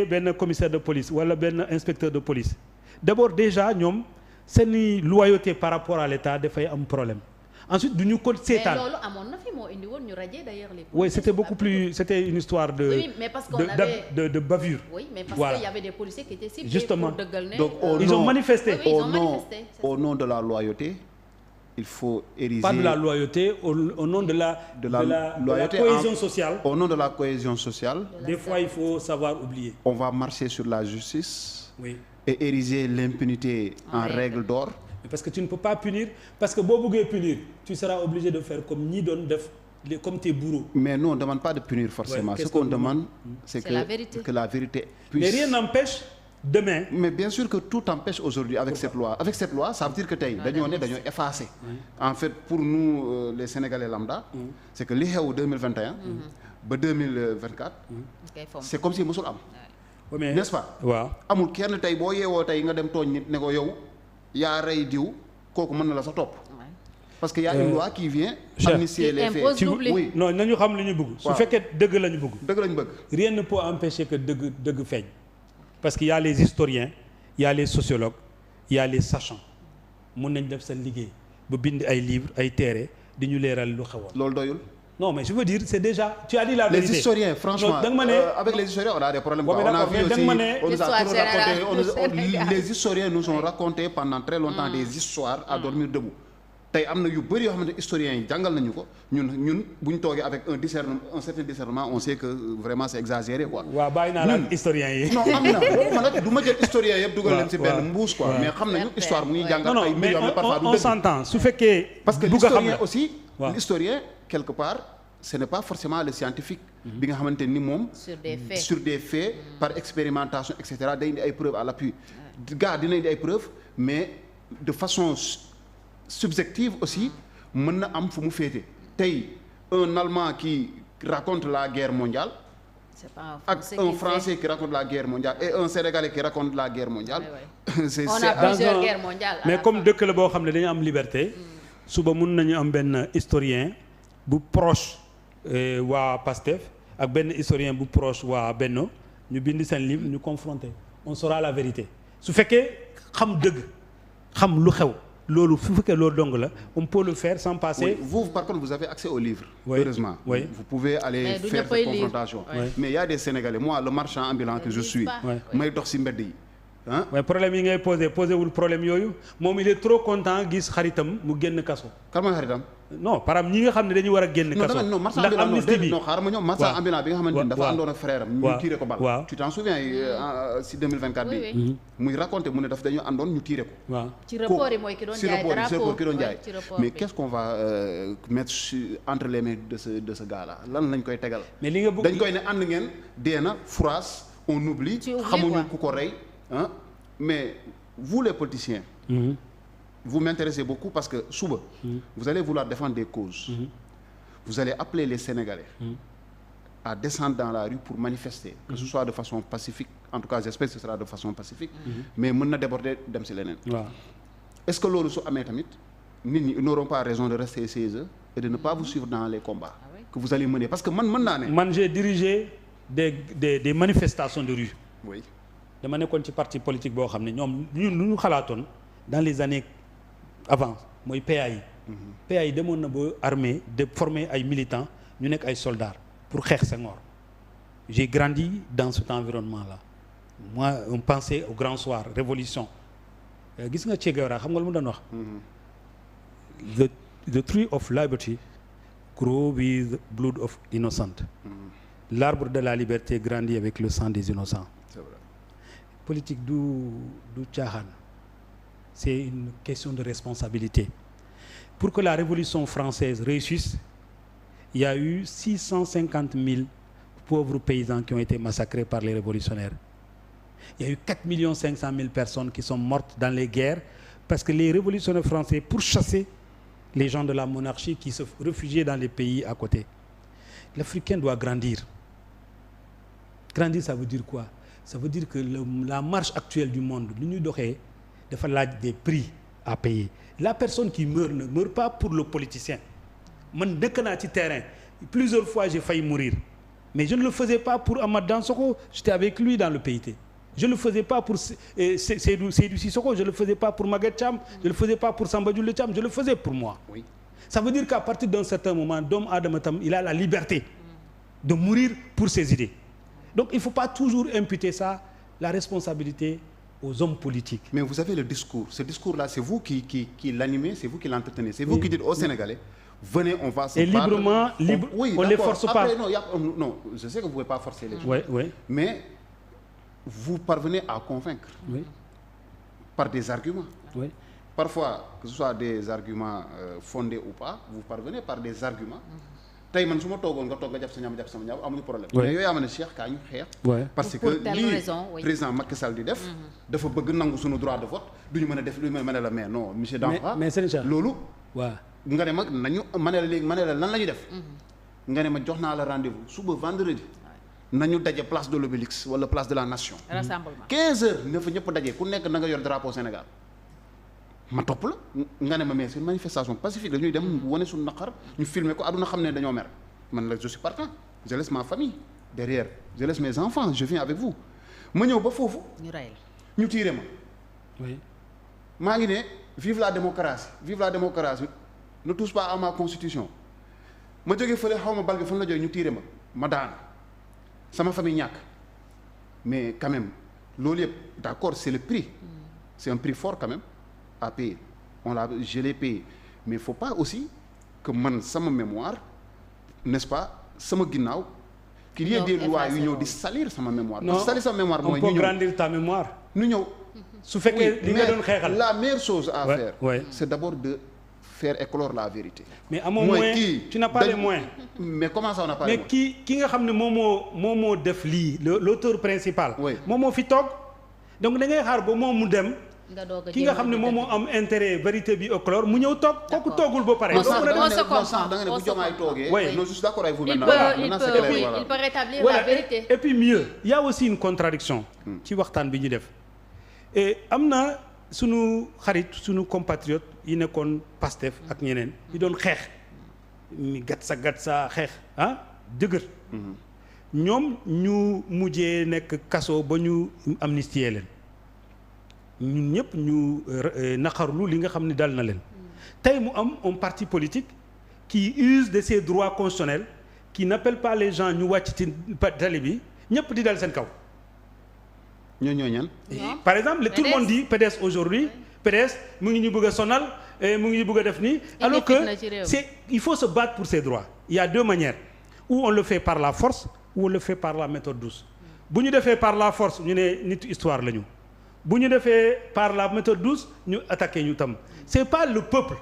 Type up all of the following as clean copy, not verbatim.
benn commissaire de police wala benn inspecteur de police d'abord déjà ñoom seeni loyauté par rapport à l'État dafay am problème ensuite du ñu ko seetaan. mais loolu amoon na fi moo indi woon ñu radier d'ailleurs les policiers. oui c'était beaucoup plus c'était une histoire de. oui mais parce qu'on avait de bavure. oui mais parce voilà. qu'il y avait des policiers qui étaient ciblés justement pour dëggal ne. donc ils ont manifesté. oui, ils ont manifesté. Au nom de la loyauté. Il faut ériger. Pas de la loyauté, au nom de la loyauté, cohésion sociale. Au nom de la cohésion sociale. Des fois, il faut savoir oublier. On va marcher sur la justice. Oui. Et ériger l'impunité en règle d'or. Parce que tu ne peux pas punir. Parce que si tu veux punir, tu seras obligé de faire comme ni donne comme tes bourreaux. Mais nous, on ne demande pas de punir forcément. Ce qu'on demande, c'est que la vérité puisse. Mais rien n'empêche. Demain. Mais bien sûr que tout empêche aujourd'hui avec cette loi. Avec cette loi, ça veut dire que tey dañoo effacer. En fait, pour nous les Sénégalais lambda, c'est que li xew 2021 ba 2024, c'est comme si musul am. N'est-ce pas? waaw amul kenn tey boo yeewoo tey nga dem tooñ nit ne ko yow yaa rey diw kooku mën na la sa topp. Parce que y a une loi qui vient amnistier les faits. Oui. Non, nañu xam li ñu bëgg. Su fekkee dëgg lañu bëgg. Dëgg lañu bëgg. Rien ne peut empêcher que dëgg feeñ. Parce qu'il y a les historiens, il y a les sociologues, il y a les sachants. Mën nañ def seen liggéey ba bind ay livres ay téere di ñu leeral lu xewoon. Loolu doyul. Non mais je veux dire c'est déjà tu as dit la vérité. Les historiens franchement avec les historiens on a des problèmes. On a vu aussi on nous a trop raconté les historiens nous ont raconté pendant très longtemps des histoires à dormir debout. Tey am na yu bëri yoo xamante ne historiens yi jàngal nañu ko ñun bu ñu toogee avec un certain discernement on sait que vraiment c'est exagéré quoi. waaw bàyyi naa la historiens yi. non am na man nag du ma jël historiens yëpp dugal leen ci benn mbuus quoi mais xam nañu histoire mu ngi jàngal ay mbir yoo xam ne parfois du dëgg. On s'entend su fekkee. parce que l'historien aussi l'historien quelque part ce n'est pas forcément le scientifique. bi nga xamante ni moom. sur des faits par expérimentation et cetera day indi ay preuves à l'appui. gars dina indi ay preuves mais de façon subjective aussi mën na am fu mu féete tey un Allemand qui raconte la guerre mondiale ak un Français qui raconte la guerre mondiale et un Sénégalais qui raconte la guerre mondiale on a plusieurs guerres mondiales mais comme dëkk la boo xam ne dañu am liberté suba mun nañu am benn historien bu proche waa PASTEF ak benn historien bu proche waa Benno ñu bind seen livre ñu confronter on saura la vérité su fekkee xam dëgg xam lu xew loolu fu fekkee loolu dong la on peut le faire sans passer. Oui, vous par contre vous avez accès aux livres. Oui. Heureusement. Oui. Vous pouvez aller faire cette confrontation. Oui. Mais il y a des Sénégalais moi le marchand ambulant que je suis. may dox ci mbedd yi. ah mais problème yi ngay posé wul problème yooyu moom il est trop content gis xaritam mu génn kaso. kan mooy xaritam. non par exemple ñi nga xam ne dañu war a génn kaso. non marchand ambulant non xaaral ma ñëw marchand ambulant bi nga xamante ni dafa àndoon ak frère am ñu tiré ko bal. tu t'en souviens si 2024 bi. muy raconté mu ne daf dañu àndoon ñu tiré ko. waaw ci rapport yi mooy ki doon jaay drapeau ki doon jaay mais qu'est-ce qu'on va mettre entre les mains de ce gars là lan lañ koy tegal. mais li nga bëgg dañ koy ne ànd ngeen dee na phrase on oublie. xamuñu ku ko rey ah mais vous les politiciens. Vous m'intéressez beaucoup parce que suba vous allez vouloir défendre des causes. Vous allez appeler les Sénégalais à descendre dans la rue pour manifester, que ce soit de façon pacifique, en tout cas j'espère que ce sera de façon pacifique, mais mën na déborder dem ci leneen. Est-ce que loolu su amee tamit nit ñi n'auront pas raison de rester chez eux et de ne pas vous suivre dans les combats que vous allez mener parce que man mën naa ne. man j'ai dirigé des manifestations de rue. Oui. dama nekkoon ci parti politique boo xam ne ñoom lu ñu xalaatoon dans les années avant mooy PAI. PAI demoon na ba armée de former ay militants ñu nekk ay soldats pour xeex Senghor. J'ai grandi dans cet environnement-là. Moi on pensait au grand soir révolution gis nga Che Guevara xam nga lu mu doon wax. The tree of liberty grows with blood of innocent. L'arbre de la liberté grandit avec le sang des innocents. C'est vrai. Politique du caaxaan. C'est une question de responsabilité. Pour que la révolution française réussisse, il y a eu 650 000 pauvres paysans qui ont été massacrés par les révolutionnaires. Il y a eu 4 500 000 personnes qui sont mortes dans les guerres parce que les révolutionnaires français pourchassaient les gens de la monarchie qui se réfugiaient dans les pays à côté. L'Africain doit grandir. Grandir, ça veut dire quoi? Ça veut dire que la marche actuelle du monde, lu ñuy doxee dafa laaj des prix à payer. La personne qui meurt ne meurt pas pour le politicien. Man dëkk naa ci terrain plusieurs fois j'ai failli mourir mais je ne le faisais pas pour Amath Dansokho, j'étais avec lui dans le PIT. Je ne le faisais pas pour Seydou Sissoko, je ne le faisais pas pour Maguette Thiam, je ne le faisais pas pour Samba Diouldé Thiam, je le faisais pour moi. Oui. Ça veut dire qu'à partir d'un certain moment, Dom Adama Tam, il a la liberté de mourir pour ses idées. Donc il ne faut pas toujours imputer ça, la responsabilité aux hommes politiques. Mais vous avez le discours. Ce discours-là, c'est vous qui l'animez, c'est vous qui l'entretenez. C'est vous qui dites aux Sénégalais, venez, on va se et librement, on ne les force pas. Après, non, je sais que vous ne pouvez pas forcer les gens. Oui. Mais vous parvenez à convaincre par des arguments. Oui. Parfois, que ce soit des arguments fondés ou pas, vous parvenez par des arguments. Tey man su ma toogoon nga toog nga jàpp sa ñaam amuñu problème. mais yooyu yaa ma ne Cheikh kaa ñu xeex. parce que lii président Macky Sall di def. dafa bëgg nangu suñu droit de vote duñu mën a def lu mën a la mais non monsieur Danfa. mais Sénégal loolu. waaw nga ne ma nañu ma ne la léegi ma ne la lan la ñu def. nga ne ma jox naa la rendez-vous suba vendredi. nañu daje place de l'Obélisque wala place de la Nation. rassemblement 15h ne fa ñëpp daje ku nekk na nga yor drapeau Sénégal. ma topp la nga ne ma mais c'est une manifestation pacifique dañuy dem wane suñu naqar ñu filmer ko àdduna xam ne dañoo mer man la je suis partant je laisse ma famille derrière je laisse mes enfants je viens avec vous ma ñëw ba foofu ñu rey la ñu tiire ma maa ngi ne vive la démocratie ne touche pas à ma constitution ma jógee fële xaw ma bal gi fan la jógee ñu tiire ma daan sama famille ñàkk mais quand même loolu yëpp d'accord c'est le prix c'est un prix fort quand même à payer je l'ai payé mais il faut pas aussi que man sama mémoire n'est-ce pas sama ginnaaw qu'il y ait des lois yu ñëw di salir sama mémoire. non parce que salir sama mémoire mooy on peut grandir ta mémoire. ñu ñëw su fekkee li nga doon xeexal la meilleure chose à faire. c'est d'abord de faire éclore la vérité. mais amoo moyen tu n'as pas les moyens. mais comment ça on n'a pas les moyens. mais ki nga xam ne moom moo def lii l'auteur principal. moom moo fi toog donc da ngay xaar ba moom mu dem. ki nga xam ne moom moo am intérêt vérité bi éclore mu ñëw toog kooku toogul ba pare. on se comprend da nga ne bu Diomaye toogee. oui non je suis d'accord avec vous maintenant. il peut rétablir la vérité. et puis mieux il y a aussi une contradiction ci waxtaan bi ñu def. et am na sunu xarit sunu compatriote yi nekkoon Pastef ak ñeneen yi doon xeex mi gat sa xeex dëgër. ñoom ñu mujjee nekk kaso ba ñu amnistier leen. ñun ñëpp ñu naqarlu li nga xam ne dal na leen tey mu am un parti politique qui use de ses droits constitutionnels qui n'appelle pas les gens ñu wàcc ci tali bi ñëpp di dal seen kaw. ñoo ñan. par exemple tout le monde dit PDS aujourd'hui PDS mu ngi ñu bëgg a sonal mu ngi ñu bëgg a def nii. alors que il faut se battre pour ses droits. il y a deux manières ou on le fait par la force ou on le fait par la méthode douce. bu ñu defee par la force ñu ne nit histoire la ñu. bu ñu defee par la méthode douce ñu attaqué ñu tam c'est pas le peuple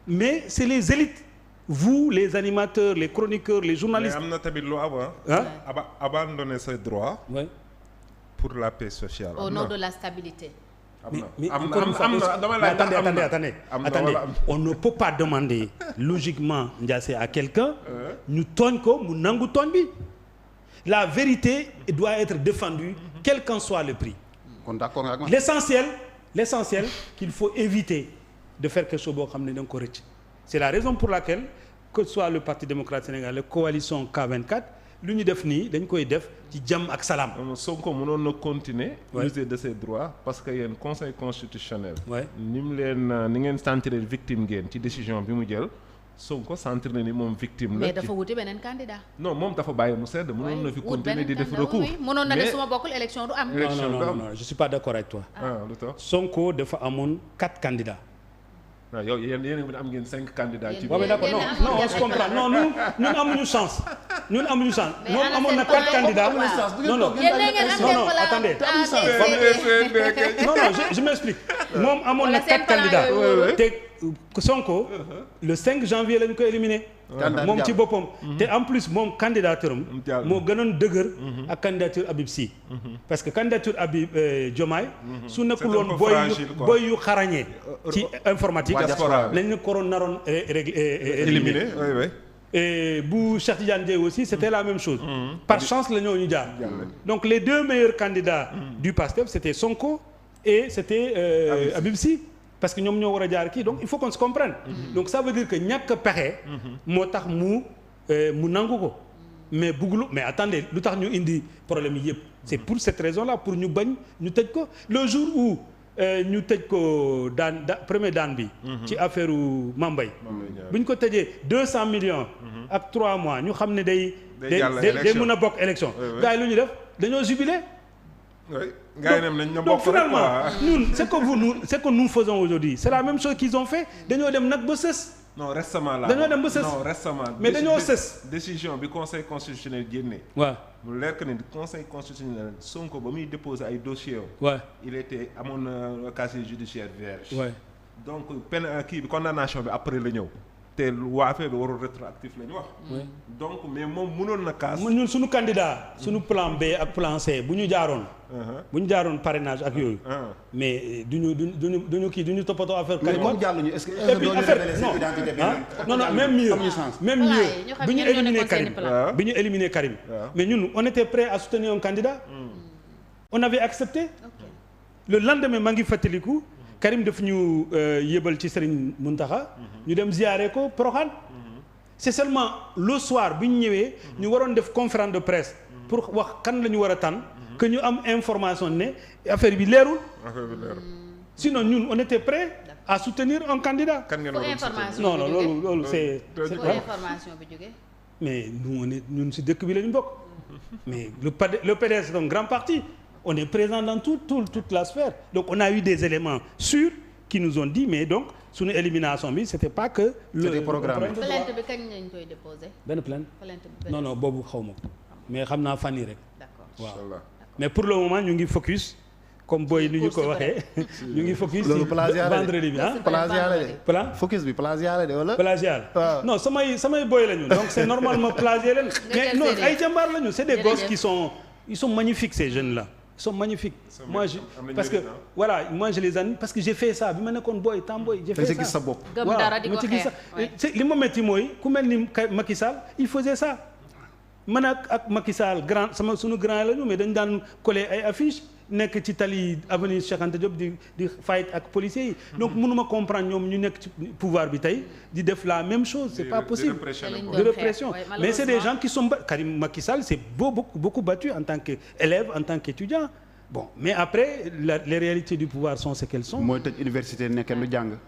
mais c'est les élites vous les animateurs les chroniqueurs les journalistes. mais am na tamit lu abandonner ses droits. pour la paix sociale. au nom de la stabilité. Attendez. On ne peut pas demander logiquement Ndiassé à quelqu'un ñu tooñ ko mu nangu tooñ bi la vérité doit être défendue quel qu'en soit le prix. L'essentiel qu'il faut éviter de faire quelque chose boo xam ne da nga ko rëcc. C'est la raison pour laquelle que ce soit le Parti démocrate sénégalais coalition K24 lu ñu def nii dañ koy def ci jàmm ak salaam. Sonko mënoon na continuer. user de ses droits parce que yéen conseil constitutionnel. ni ngeen sentir victime ngeen ci décision bi mu jël. Sonko sentir na ni moom victime la. mais dafa wuti beneen candidat. non moom dafa bàyyi mu sedd. mënoon na fi continuer di def recours. mënoon na ne su ma bokkul élection du am. non je suis pas d'accord avec toi. lu tax Sonko dafa amoon 4 candidats. non yow yéen am ngeen 5 candidats. ci biir d'accord non on se comprend non ñun amuñu chance. ñun moom amoon na 4 candidats. non attendez. non je m'explique. moom amoon na 4 candidats. te Sonko le 5 janvier lañ ko éliminé. moom ci boppam. te en plus moom candidature am moo gënoon dëgër ak candidature Habib Sy. parce que candidature Habib Diomaye. su nekkul woon boy yu xarañee. ci informatique. lañ ne ko naroon éliminé. et bu Cheikh Tidiane Dièye aussi c'était la même chose. par chance la ñu jaar. donc les 2 meilleurs candidats du PASTEF c'était Sonko et c'était Habib Sy. parce que ñoom ñoo war a jaar kii donc il faut qu'on se comprenne. donc ça veut dire que ñàkk pexe. moo tax mu nangu ko. mais buggulu mais attendez lu tax ñu indi problème yi yëpp c'est pour cette raison là pour ñu bañ ñu tëj ko le jour où ñu tëj ko premier daan bi ci affaire Mambay bu ñu ko tëjee 200 millions ak 3 mois ñu xam ne day mën a bokk élection gars yi lu ñu def dañoo jubilé donc finalement ñun c'est que nous faisons aujourd'hui c'est la même chose qu'ils ont fait dañoo dem nag ba sës non récemment là dañoo dem ba sës non récemment mais dañoo sës décision bi conseil constitutionnel génne waaw mu leer que ne conseil constitutionnel Sonko ba muy déposer ay dossiers waaw il était amoon na casier judiciaire vierge waaw donc kii bi condamnation bi après la ñëw te waa affaire bi warul rétroactif la ñu wax donc mais moom mënoon na kaas ñun suñu candidat suñu plan B ak plan C bu ñu jaaroon parrainage ak yooyu mais duñu toppatoo affaire mais comme jàlluñu est-ce que non même mieux bi ñu éliminer Karim mais ñun on était prêt à soutenir un candidat on avait accepté le lendemain maa ngi fàttaliku Karim daf ñu yëbal ci Serigne Mountakha ñu dem ziyaare ko Porokhane c'est seulement le soir bi ñu ñëwee ñu waroon def conférence de presse pour wax kan la ñu war a tànn que ñu am information ne affaire bi leerul sinon ñun on était prêt à soutenir un candidat non loolu c'est information bi jógee mais ñun ci dëkk bi la ñu bokk mais le PDS c'est un grand parti on est présent dans toute la sphère donc on a eu des éléments sûrs qui nous ont dit mais donc suñu élimination bi c'était pas que c'était programmé plainte bi kañ lañ koy déposer benn plainte non boobu xaw ma ko mais xam naa fan yi rek d'accord waaw mais pour le moment ñu ngi focus comme booy ni ñu ko waxee ñu ngi focus ci vendredi bi focus bi plagiat la de wala plagiat non samay booy lañu donc c'est normalement plagier leen mais non ay jàmbaar lañu c'est des gosses qui sont magnifiques ces jeunes là ils sont magnifiques moi parce que voilà moi je les admire parce que j'ai fait ça bi ma nekkoon booy j'ai fait ça gis sa bopp waaw ma ci gis ça li ma metti mooy ku mel ni Macky Sall il faisait ça man ak Macky Sall sunu grand lañu mais dañ daan coller ay affiches nekk ci tali avenue Cheikh Anta Diop di fight ak policiers yi donc mënuma comprendre ñoom ñu nekk ci pouvoir bi tey di def la même chose c'est pas possible de répression mais c'est des gens qui sont Karim Macky Sall c'est beaucoup battu en tant qu'élève en tant qu'étudiant bon mais après les réalités du pouvoir sont ce qu'elles sont. mooy tëj université ne kenn du jàng.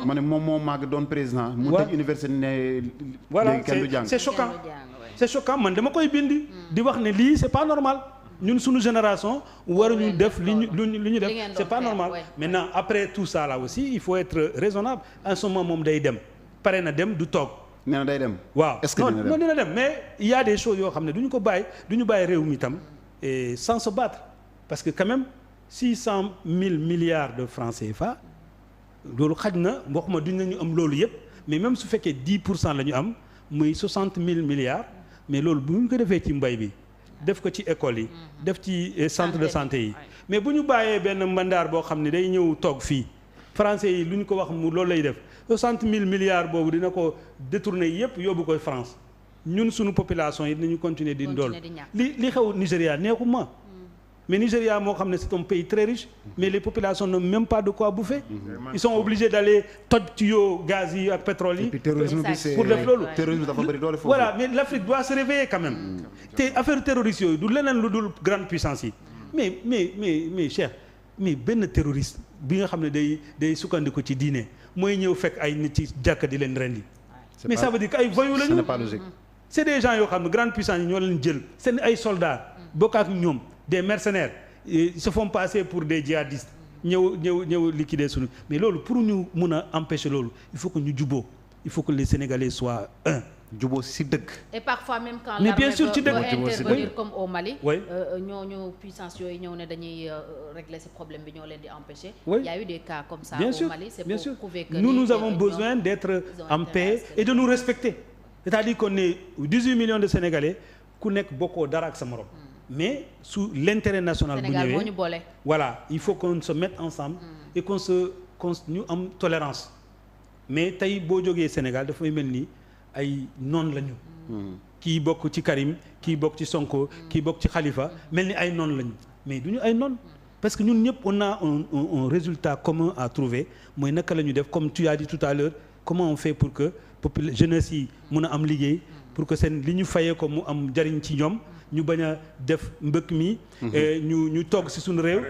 ma ne moom màgg doon président. mu tëj université ne. voilà c'est choquant c'est choquant man dama koy bindi di wax ne lii c'est pas normal. ñun suñu génération waruñu def li ñu def c'est pas normal maintenant après tout ça là aussi il faut être raisonnable en ce moment moom day dem pare na dem du toog. nee na day dem. waaw est-ce que non dina dem mais il y a des choses yoo xam ne du ñu ko bàyyi du ñu bàyyi réew mi tam et sans se battre parce que quand même 600 000 milliards de francs CFA loolu xaj na waxuma duñ nañu am loolu yëpp mais même su fekkee 10% la ñu am muy 60 000 milliards mais loolu bu ñu ko defee ci mbay bi. def ko ci école yi def ci centre de santé yi mais bu ñu bàyyee benn mbandaar boo xam ne day ñëw toog fii français yi lu ñu ko wax mu loolu lay def 60 000 milliards boobu dina ko détourner yépp yóbbu ko France ñun suñu population yi dinañu continuer di ndool li xew Nigéria neexuma mais Nigéria moo xam ne c'est un pays très riche mais les populations n'ont même pas de quoi bouffer ils sont obligés d'aller toj tuyau gaz yi ak pétrole yi pour def loolu terrorisme dafa bari doole foofu voilà mais l'Afrique doit se réveiller quand même te affaire terroriste yooyu du leneen lu dul grande puissance yi mais cher mais benn terroriste bi nga xam ne day sukkandiku ci diine mooy ñëw fekk ay nit ci jàkka di leen rendi mais ça veut dire que ay voyous lañu c'est des gens yoo xam ne grande puissance yi ñoo leen jël seen ay soldats bokk ak ñoom des mercenaires ils se font passer pour des djihadistes ñëw liquider suñu mais loolu pour ñu mun a empêcher loolu il faut que ñu juboo il faut que les Sénégalais soient un juboo ci dëkk. et parfois même quand mais bien sûr ci dëkk intervenir comme au Mali. oui ñooñu puissance yooyu ñëw ne dañuy régler ce problème bi ñoo leen di empêcher. oui il y a eu des cas comme ça bien au sûr, Mali c'est bien pour sûr. prouver que nous avons besoin d'être en paix et de nous respecter c'est-à-dire qu'on est 18 millions de Sénégalais ku nekk bokkoo dara ak sa morom. mais sous l'intérêt national bu ñëwee moo ñu boole. voilà il faut qu'on se mette ensemble et qu'on ñu am tolérance mais tey boo jógee Sénégal dafay mel ni ay noon lañu kii bokk ci Karim kii bokk ci Sonko kii bokk ci Khalifa mel ni ay noon lañu mais duñu ay noon parce que ñun ñëpp on a un résultat commun à trouver mooy naka la ñu def comme tu as dit tout à l'heure comment on fait pour que jeunesse yi mun a am liggéey pour que seen li ñu fayee ko mu am njariñ ci ñoom ñu bañ a def mbëkk mi ñu togg ci suñu réew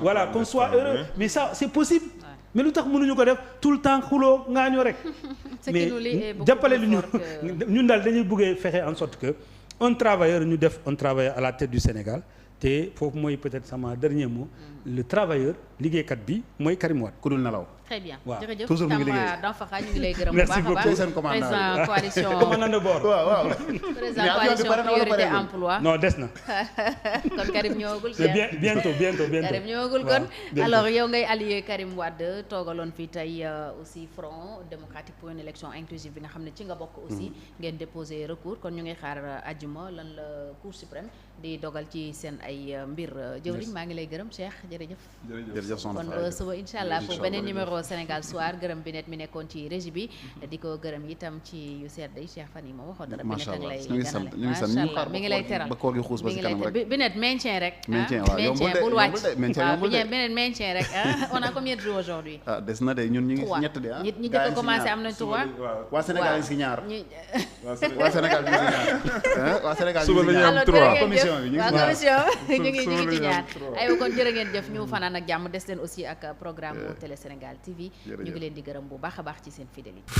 voilà qu'on soit heureux mais ça c'est possible mais lu tax mënuñu ko def tout le temps xuloo ngaañoo rek mais jàppale lu ñu ñun daal dañuy bëggee fexe en sorte que un travailleur ñu def un travailleur à la tête du Sénégal te foofu mooy peut-être sama dernier mot le travailleur liggéeykat bi mooy Karim Wade ku dul nelaw. très bien waaw jërëjëf toujours mu ngi liggéey Tamba Danfakha ñu ngi lay gërëm bu baax a baax président coalition commandant de bord waaw président coalition priorité emploi non des na kon Karim ñëwagul bientôt Karim ñëwagul kon alors yow ngay allié Karim Wade toogaloon fi tey aussi Front démocratique pour une élection inclusive bi nga xam ne ci nga bokk aussi ngeen déposé recours kon ñu ngi xaar àjjuma lan la Cour suprême di dogal ci seen ay mbir jëwriñ maa ngi lay gërëm Cheikh jërëjëf soxna kon suba incha allah pour beneen numéro Sénégal Soir gërëm bi net mi nekkoon ci régie bi di ko gërëm itam ci yu sedd yi Cheikh fan yi moom waxoon dara bi net ak lay ganale mi ngi lay teral ba koor gi xuus ba ci kanam rek bi net maintien rek maintien bul wàcc beneen maintien rek on a combien de jours aujourd'hui des na de ñun ñu ngi ñett de ñi jëkk commencé am nañ 3 waa Sénégal yi si ñaar waa Sénégal yi si ñaar waa Sénégal suba la ñu am 3 commission bi ñu ngi ci ñaar aywa kon jërë ngeen jëf ñu fanaan ak jàmm des leen aussi ak programme Télé Sénégal TV ñu ngi leen di gërëm bu baax a baax ci seen fidélité